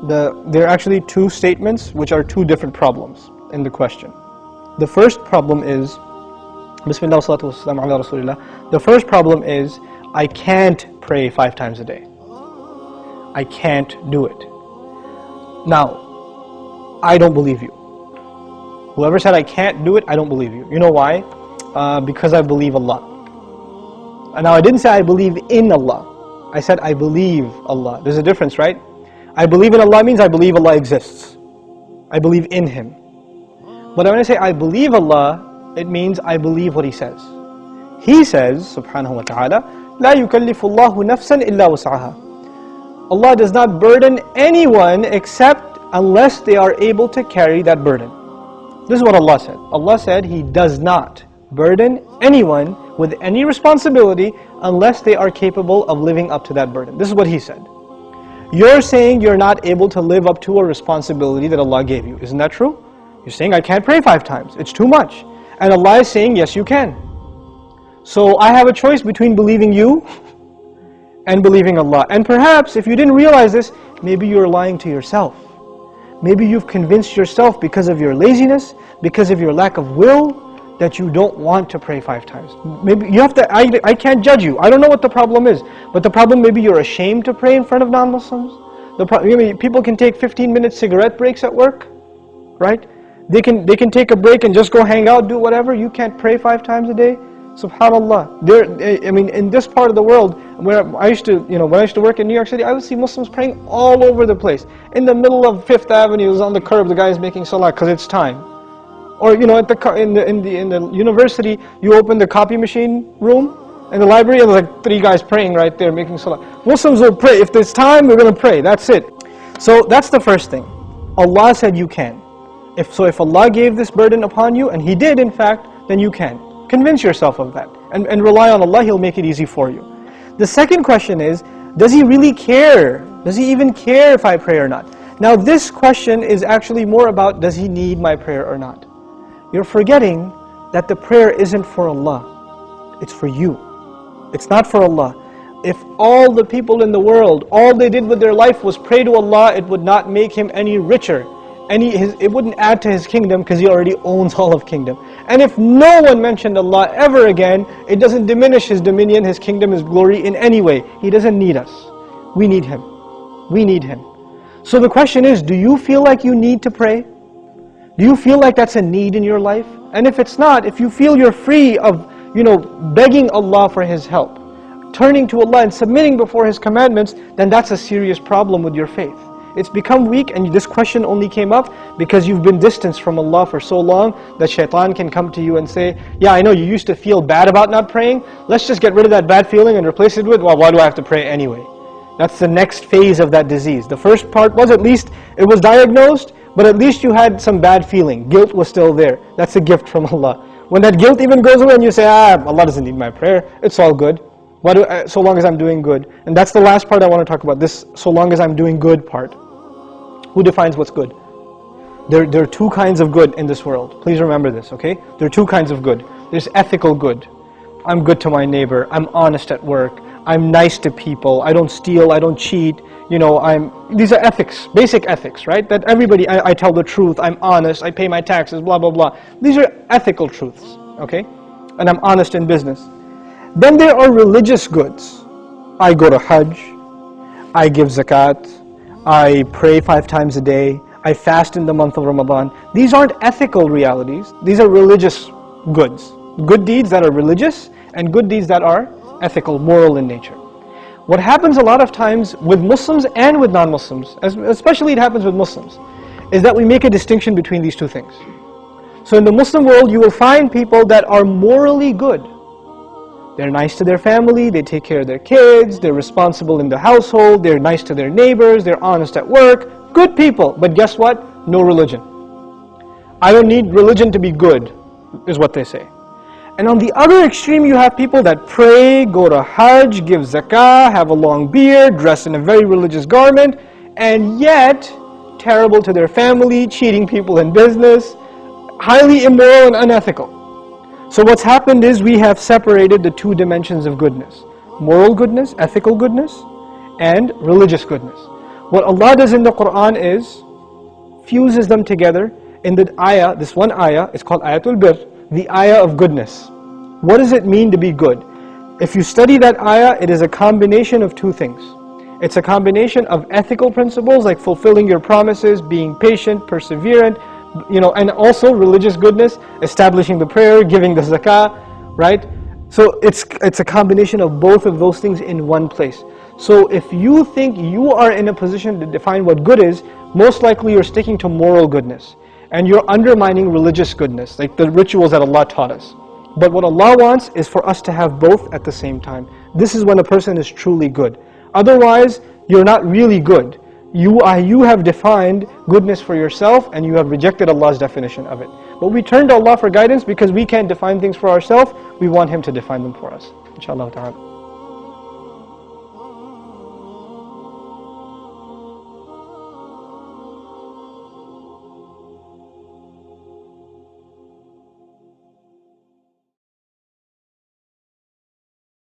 There are actually two statements which are two different problems in the question. The first problem is, Bismillah wa salatu wa salam ala Rasulillah. The first problem is, I can't pray 5 times a day. I can't do it. Now, I don't believe you. Whoever said I can't do it, I don't believe you. You know why? Because I believe Allah. And now I didn't say I believe in Allah. I said I believe Allah. There's a difference, right? I believe in Allah means I believe Allah exists. I believe in Him. But when I say I believe Allah, it means I believe what He says. He says, subhanahu wa ta'ala, لا يكلف الله نفسا إلا وسعها. Allah does not burden anyone except unless they are able to carry that burden. This is what Allah said. Allah said He does not burden anyone with any responsibility unless they are capable of living up to that burden. This is what He said. You're saying you're not able to live up to a responsibility that Allah gave you. Isn't that true? You're saying I can't pray 5 times. It's too much. And Allah is saying yes you can. So I have a choice between believing you and believing Allah. And perhaps if you didn't realize this, maybe you're lying to yourself. Maybe you've convinced yourself because of your laziness, because of your lack of will, that you don't want to pray 5 times. Maybe you have to, I can't judge you. I don't know what the problem is. But the problem, maybe you're ashamed to pray in front of non-Muslims. People can take 15-minute cigarette breaks at work, right? They can take a break and just go hang out, do whatever. You can't pray 5 times a day. SubhanAllah. In this part of the world, where when I used to work in New York City, I would see Muslims praying all over the place. In the middle of 5th Avenue, on the curb, the guy is making salah because it's time. Or in the university, you open the copy machine room in the library, and there's like 3 guys praying right there, making salah. Muslims will pray. If there's time, we're going to pray. That's it. So that's the first thing. Allah said you can. If Allah gave this burden upon you, and He did in fact, then you can. Convince yourself of that. And rely on Allah, He'll make it easy for you. The second question is, does He really care? Does He even care if I pray or not? Now this question is actually more about, does He need my prayer or not? You're forgetting that the prayer isn't for Allah. It's for you. It's not for Allah. If all the people in the world, all they did with their life was pray to Allah, it would not make Him any richer. It wouldn't add to His kingdom because He already owns all of kingdom. And if no one mentioned Allah ever again, it doesn't diminish His dominion, His kingdom, His glory in any way. He doesn't need us. We need Him. We need Him. So the question is, do you feel like you need to pray? Do you feel like that's a need in your life? And if it's not, if you feel you're free of, begging Allah for His help, turning to Allah and submitting before His commandments, then that's a serious problem with your faith. It's become weak, and this question only came up because you've been distanced from Allah for so long that shaitan can come to you and say, yeah, I know you used to feel bad about not praying, let's just get rid of that bad feeling and replace it with, well, why do I have to pray anyway? That's the next phase of that disease. The first part was, at least it was diagnosed, but at least you had some bad feeling. Guilt was still there. That's a gift from Allah. When that guilt even goes away and you say, Allah doesn't need my prayer, it's all good. So long as I'm doing good. And that's the last part I want to talk about, this so long as I'm doing good part. Who defines what's good? There are 2 kinds of good in this world. Please remember this, okay? There are 2 kinds of good. There's ethical good. I'm good to my neighbor. I'm honest at work. I'm nice to people. I don't steal. I don't cheat. These are ethics, basic ethics, right? That everybody, I tell the truth. I'm honest. I pay my taxes, blah, blah, blah. These are ethical truths, okay? And I'm honest in business. Then there are religious goods. I go to Hajj. I give zakat. I pray 5 times a day. I fast in the month of Ramadan. These aren't ethical realities. These are religious goods. Good deeds that are religious and good deeds that are ethical, moral in nature. What happens a lot of times with Muslims and with non-Muslims, especially it happens with Muslims, is that we make a distinction between these 2 things. So in the Muslim world, you will find people that are morally good. They're nice to their family, they take care of their kids, they're responsible in the household, they're nice to their neighbors, they're honest at work. Good people, but guess what? No religion. I don't need religion to be good, is what they say. And on the other extreme, you have people that pray, go to Hajj, give zakah, have a long beard, dress in a very religious garment, and yet terrible to their family, cheating people in business, highly immoral and unethical. So what's happened is we have separated the 2 dimensions of goodness. Moral goodness, ethical goodness, and religious goodness. What Allah does in the Quran is fuses them together in the ayah. This one ayah is called Ayatul Bir, the ayah of goodness. What does it mean to be good? If you study that ayah, it is a combination of two things. It's a combination of ethical principles like fulfilling your promises, being patient, perseverant, and also religious goodness, establishing the prayer, giving the zakah, right? So it's a combination of both of those things in one place. So if you think you are in a position to define what good is, most likely you're sticking to moral goodness. And you're undermining religious goodness, like the rituals that Allah taught us. But what Allah wants is for us to have both at the same time. This is when a person is truly good. Otherwise, you're not really good. You have defined goodness for yourself and you have rejected Allah's definition of it. But we turn to Allah for guidance because we can't define things for ourselves. We want Him to define them for us. Inshallah ta'ala.